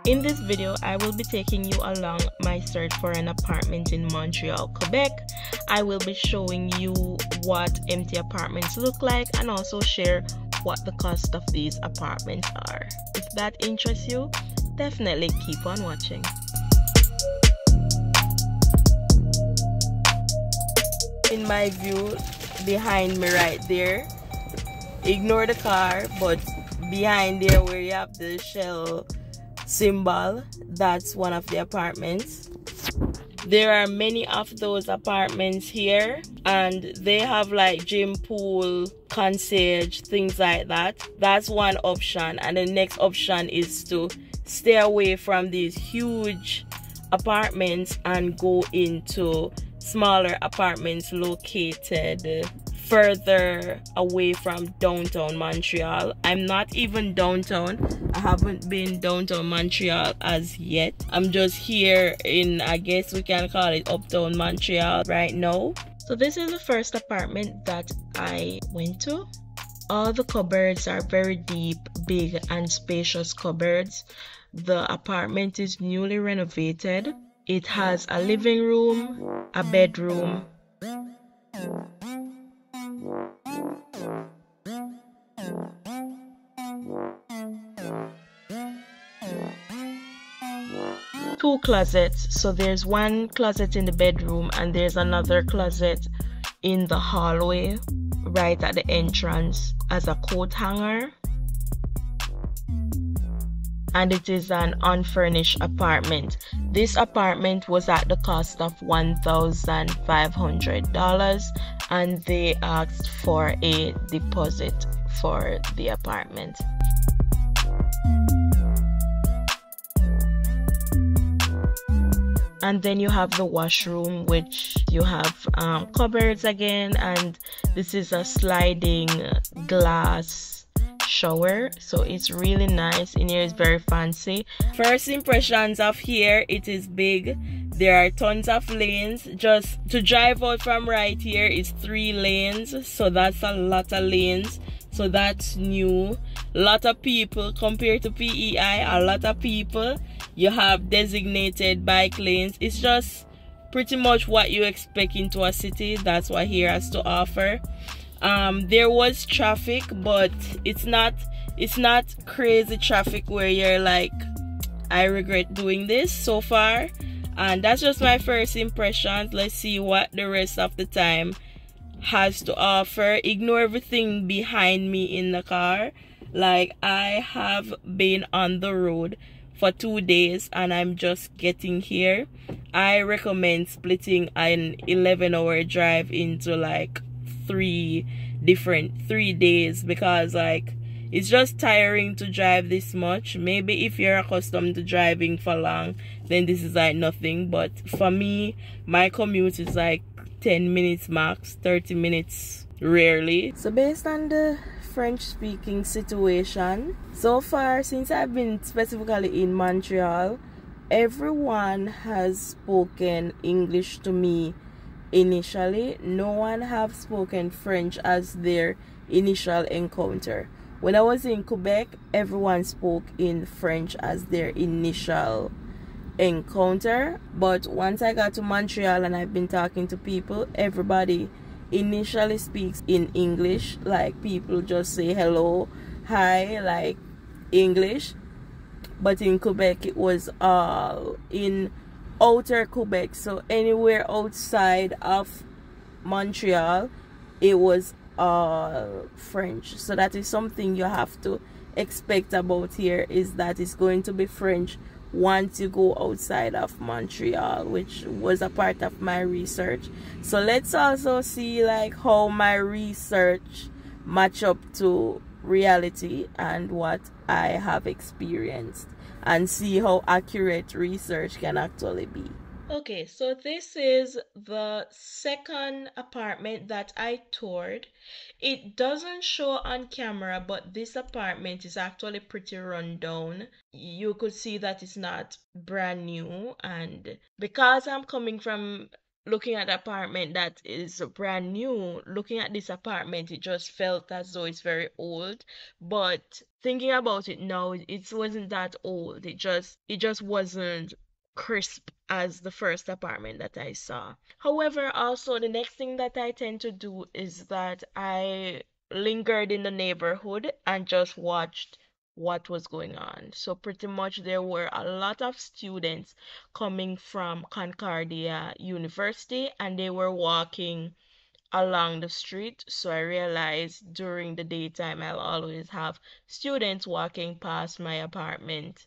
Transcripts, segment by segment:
In this video, I will be taking you along my search for an apartment in Montreal, Quebec. I will be showing you what empty apartments look like and also share what the cost of these apartments are. If that interests you, definitely keep on watching. In my view, behind me right there, ignore the car, but behind there where you have the shell symbol, that's one of the apartments. There are many of those apartments here, and they have like gym, pool, concierge, things like that. That's one option, and the next option is to stay away from these huge apartments and go into smaller apartments located further away from downtown Montreal. I'm not even downtown. I haven't been downtown Montreal as yet. I'm just here in, I guess we can call it uptown Montreal right now. So this is the first apartment that I went to. All the cupboards are very deep, big and spacious cupboards. The apartment is newly renovated. It has a living room, a bedroom, two closets. So there's one closet in the bedroom and there's another closet in the hallway right at the entrance as a coat hanger. And it is an unfurnished apartment. This apartment was at the cost of $1,500 and they asked for a deposit for the apartment. And then you have the washroom, which you have cupboards again, and this is a sliding glass shower, so it's really nice. In here is very fancy. First impressions of here, it is big. There are tons of lanes. Just to drive out from right here is 3 lanes, so that's a lot of lanes. So that's new. A lot of people compared to PEI, a lot of people. You have designated bike lanes. It's just pretty much what you expect into a city. That's what here has to offer. There was traffic, but it's not crazy traffic where you're like, I regret doing this so far. And that's just my first impressions. Let's see what the rest of the time has to offer. Ignore everything behind me in the car. Like, I have been on the road for 2 days and I'm just getting here. I recommend splitting an 11-hour drive into like 3 days, because like it's just tiring to drive this much. Maybe if you're accustomed to driving for long, then this is like nothing, but for me, my commute is like 10 minutes max, 30 minutes rarely. So based on the French speaking situation, so far since I've been specifically in Montreal, everyone has spoken English to me initially. No one have spoken French as their initial encounter. When I was in Quebec, everyone spoke in French as their initial encounter, but once I got to Montreal and I've been talking to people, everybody initially speaks in English. Like, people just say hello, hi, like English. But in Quebec, it was all in outer Quebec, so anywhere outside of Montreal, it was all French. So that is something you have to expect about here, is that it's going to be French once you go outside of Montreal, which was a part of my research. So let's also see like how my research match up to reality and what I have experienced, and see how accurate research can actually be. Okay, so this is the second apartment that I toured. It doesn't show on camera, but this apartment is actually pretty run down. You could see that it's not brand new, and because I'm coming from looking at the apartment that is brand new, looking at this apartment, it just felt as though it's very old. But thinking about it now, it wasn't that old. It just wasn't crisp as the first apartment that I saw. However, also the next thing that I tend to do is that I lingered in the neighborhood and just watched what was going on. So pretty much there were a lot of students coming from Concordia University and they were walking along the street. So I realized during the daytime I'll always have students walking past my apartment,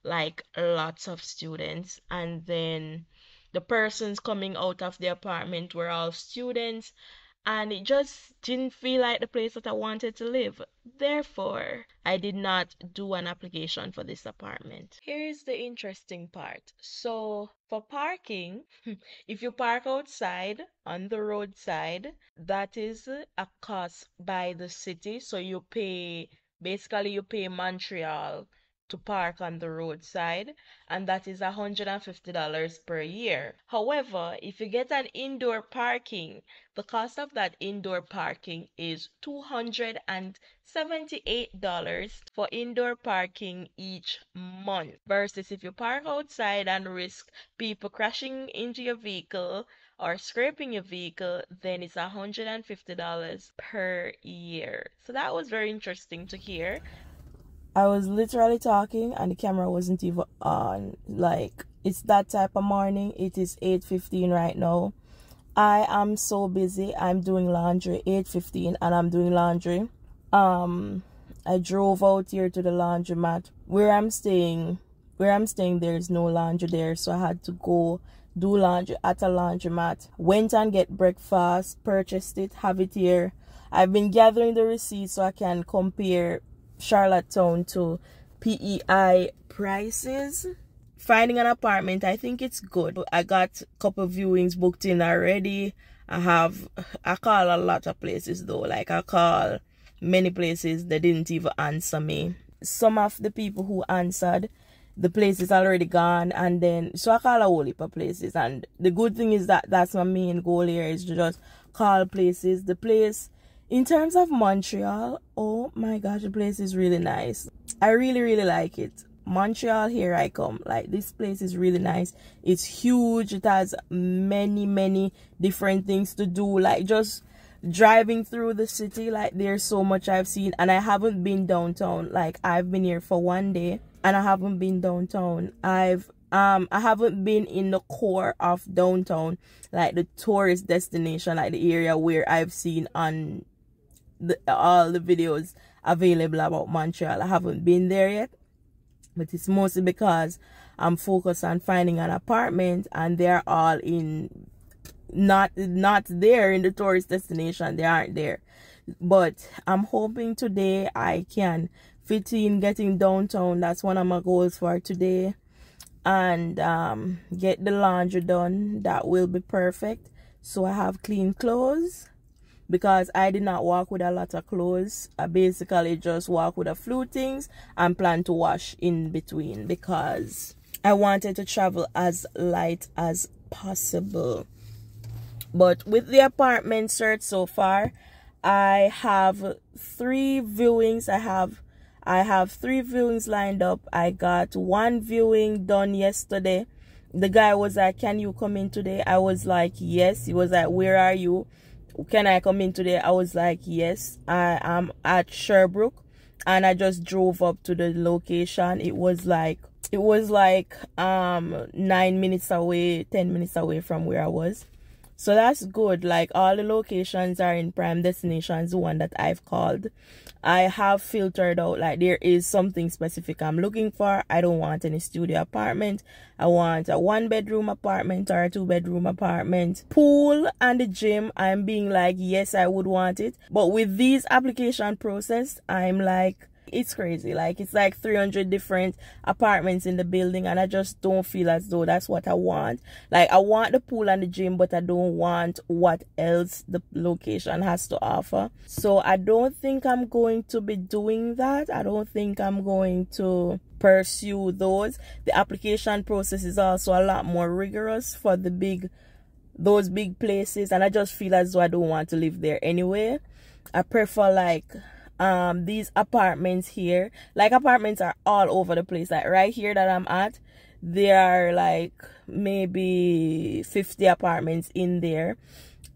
like lots of students. And then the persons coming out of the apartment were all students, and it just didn't feel like the place that I wanted to live. Therefore, I did not do an application for this apartment. Here's the interesting part. So, for parking, if you park outside on the roadside, that is a cost by the city. So basically you pay Montreal to park on the roadside, and that is $150 per year. However, if you get an indoor parking, the cost of that indoor parking is $278 for indoor parking each month. Versus if you park outside and risk people crashing into your vehicle or scraping your vehicle, then it's $150 per year. So that was very interesting to hear. I was literally talking and the camera wasn't even on. Like, it's that type of morning. It is 8:15 right now. I am so busy. I'm doing laundry. 8:15 and I'm doing laundry. I drove out here to the laundromat. Where I'm staying there's no laundry there, so I had to go do laundry at a laundromat. Went and get breakfast, purchased it, have it here. I've been gathering the receipts so I can compare Charlottetown to PEI prices. Finding an apartment, I think it's good. I got a couple viewings booked in already. I call a lot of places though. Like, I call many places, they didn't even answer me. Some of the people who answered, the place is already gone, and then so I call a whole heap of places. And the good thing is that that's my main goal here, is to just call places. The place, in terms of Montreal, oh my gosh, the place is really nice. I really like it. Montreal, here I come. Like, this place is really nice. It's huge. It has many different things to do. Like, just driving through the city, like, there's so much I've seen. And I haven't been downtown. Like, I've been here for one day and I haven't been downtown. I haven't been in the core of downtown, like the tourist destination, like the area where I've seen on all the videos available about Montreal. I haven't been there yet, but it's mostly because I'm focused on finding an apartment, and they're all in not there in the tourist destination. They aren't there. But I'm hoping today I can fit in getting downtown. That's one of my goals for today. And get the laundry done. That will be perfect. So I have clean clothes, because I did not walk with a lot of clothes. I basically just walk with a few things and plan to wash in between, because I wanted to travel as light as possible. But with the apartment search so far, I have 3 viewings. I have 3 viewings lined up. I got 1 viewing done yesterday. The guy was like, "Can you come in today?" I was like, "Yes." He was like, "Where are you? Can I come in today?" I was like, "Yes." I am at Sherbrooke, and I just drove up to the location. It was like 9 minutes away, 10 minutes away from where I was. So that's good. Like, all the locations are in prime destinations, the one that I've called. I have filtered out, like, there is something specific I'm looking for. I don't want any studio apartment. I want a 1-bedroom apartment or a 2-bedroom apartment. Pool and the gym, I'm being like, yes, I would want it. But with these application process, I'm like, it's crazy. Like, it's like 300 different apartments in the building, and I just don't feel as though that's what I want. Like, I want the pool and the gym, but I don't want what else the location has to offer. So I don't think I'm going to be doing that. I don't think I'm going to pursue those. The application process is also a lot more rigorous for the big those big places, and I just feel as though I don't want to live there anyway. I prefer like these apartments here. Like apartments are all over the place. Like right here that I'm at, there are like maybe 50 apartments in there.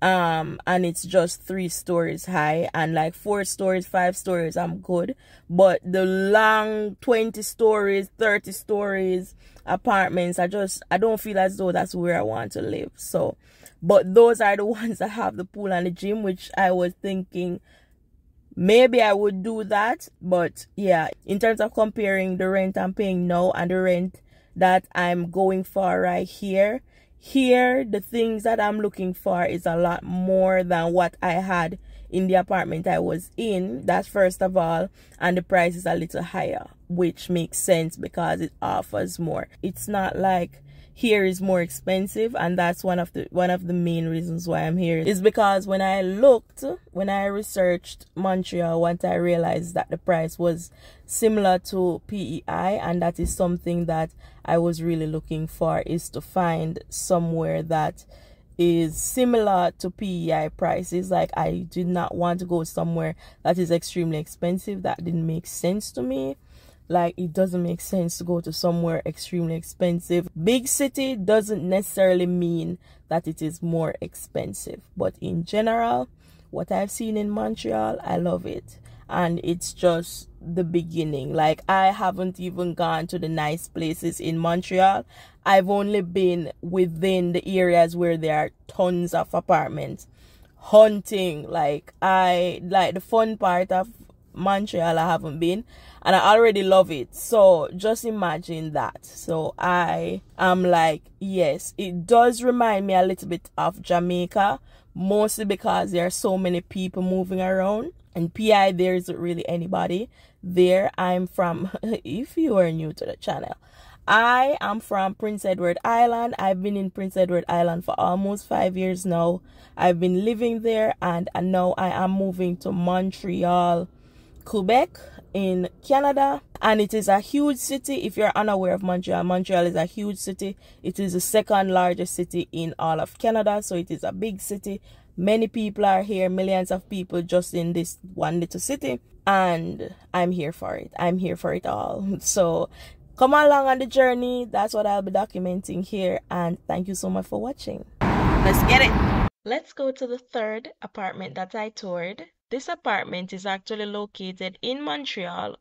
And it's just 3 stories high, and like 4 stories, 5 stories, I'm good. But the long 20 stories, 30 stories apartments, I don't feel as though that's where I want to live. So, but those are the ones that have the pool and the gym, which I was thinking maybe I would do that. But yeah, in terms of comparing the rent I'm paying now and the rent that I'm going for right here, the things that I'm looking for is a lot more than what I had in the apartment I was in. That's first of all, and the price is a little higher, which makes sense because it offers more. It's not like here is more expensive, and that's one of the main reasons why I'm here, is because when I researched Montreal, once I realized that the price was similar to PEI, and that is something that I was really looking for, is to find somewhere that is similar to PEI prices. Like I did not want to go somewhere that is extremely expensive. That didn't make sense to me. Like, it doesn't make sense to go to somewhere extremely expensive. Big city doesn't necessarily mean that it is more expensive. But in general, what I've seen in Montreal, I love it. And it's just the beginning. Like, I haven't even gone to the nice places in Montreal. I've only been within the areas where there are tons of apartments. Hunting, like the fun part of Montreal, I haven't been, and I already love it. So just imagine that. So I am like, yes, it does remind me a little bit of Jamaica, mostly because there are so many people moving around. And PI, there isn't really anybody there. I'm from, if you are new to the channel, I am from Prince Edward Island. I've been in Prince Edward Island for almost 5 years now. I've been living there, and now I am moving to Montreal, Quebec in Canada. And it is a huge city. If you're unaware of Montreal, Montreal is a huge city. It is the second largest city in all of Canada, so it is a big city. Many people are here, millions of people just in this one little city, and I'm here for it. I'm here for it all. So come along on the journey. That's what I'll be documenting here, and thank you so much for watching. Let's get it. Let's go to the third apartment that I toured. This apartment is actually located in Montreal,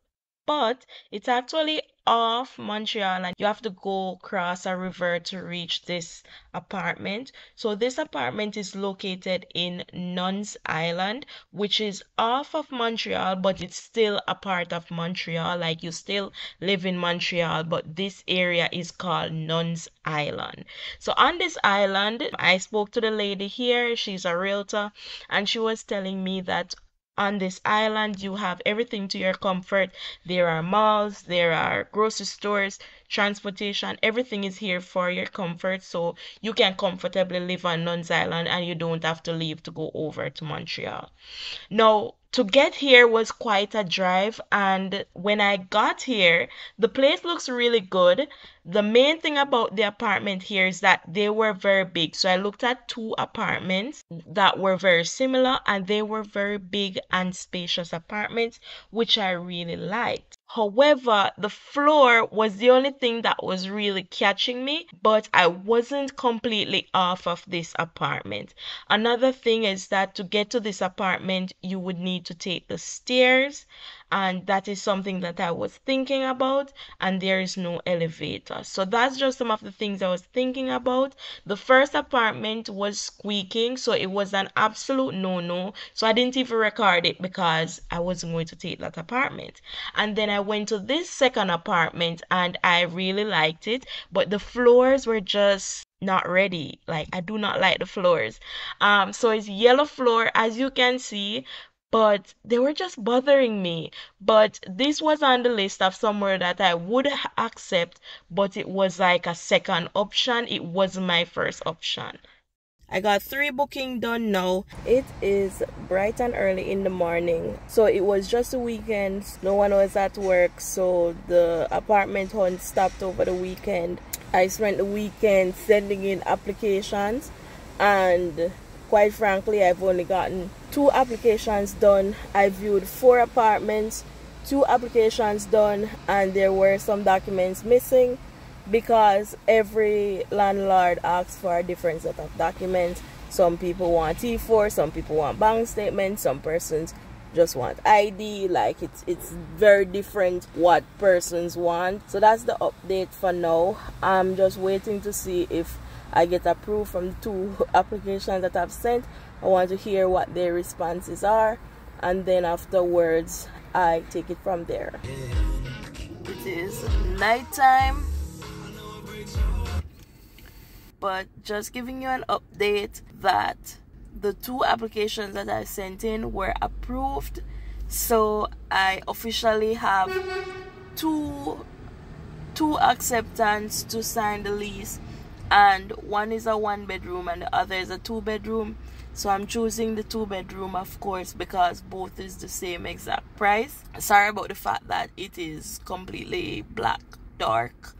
but it's actually off Montreal, and you have to go across a river to reach this apartment. So this apartment is located in Nuns Island, which is off of Montreal, but it's still a part of Montreal. Like, you still live in Montreal, but this area is called Nuns Island. So on this island, I spoke to the lady here. She's a realtor, and she was telling me that on this island, you have everything to your comfort. There are malls, there are grocery stores, transportation, everything is here for your comfort. So you can comfortably live on Nuns Island, and you don't have to leave to go over to Montreal. Now, to get here was quite a drive, and when I got here, the place looks really good. The main thing about the apartment here is that they were very big. So I looked at 2 apartments that were very similar, and they were very big and spacious apartments, which I really liked. However, the floor was the only thing that was really catching me, but I wasn't completely off of this apartment. Another thing is that to get to this apartment, you would need to take the stairs, and that is something that I was thinking about, and there is no elevator. So that's just some of the things I was thinking about. The first apartment was squeaking, so it was an absolute no-no. So I didn't even record it because I wasn't going to take that apartment. And then I went to this second apartment, and I really liked it, but the floors were just not ready. Like, I do not like the floors. So it's yellow floor, as you can see, but they were just bothering me. But this was on the list of somewhere that I would accept, but it was like a second option. It wasn't my first option. I got 3 bookings done now. It is bright and early in the morning, so it was just a weekend. No one was at work, so the apartment hunt stopped over the weekend. I spent the weekend sending in applications and quite frankly, I've only gotten 2 applications done. I viewed 4 apartments, 2 applications done, and there were some documents missing because every landlord asks for a different set of documents. Some people want T4, some people want bank statements, some persons just want ID. Like it's very different what persons want. So that's the update for now. I'm just waiting to see if I get approved from the 2 applications that I've sent. I want to hear what their responses are, and then afterwards I take it from there. It is nighttime, but just giving you an update that the 2 applications that I sent in were approved. So I officially have two acceptance to sign the lease, and one is a 1-bedroom and the other is a 2-bedroom. So I'm choosing the 2-bedroom, of course, because both is the same exact price. Sorry about the fact that it is completely black dark.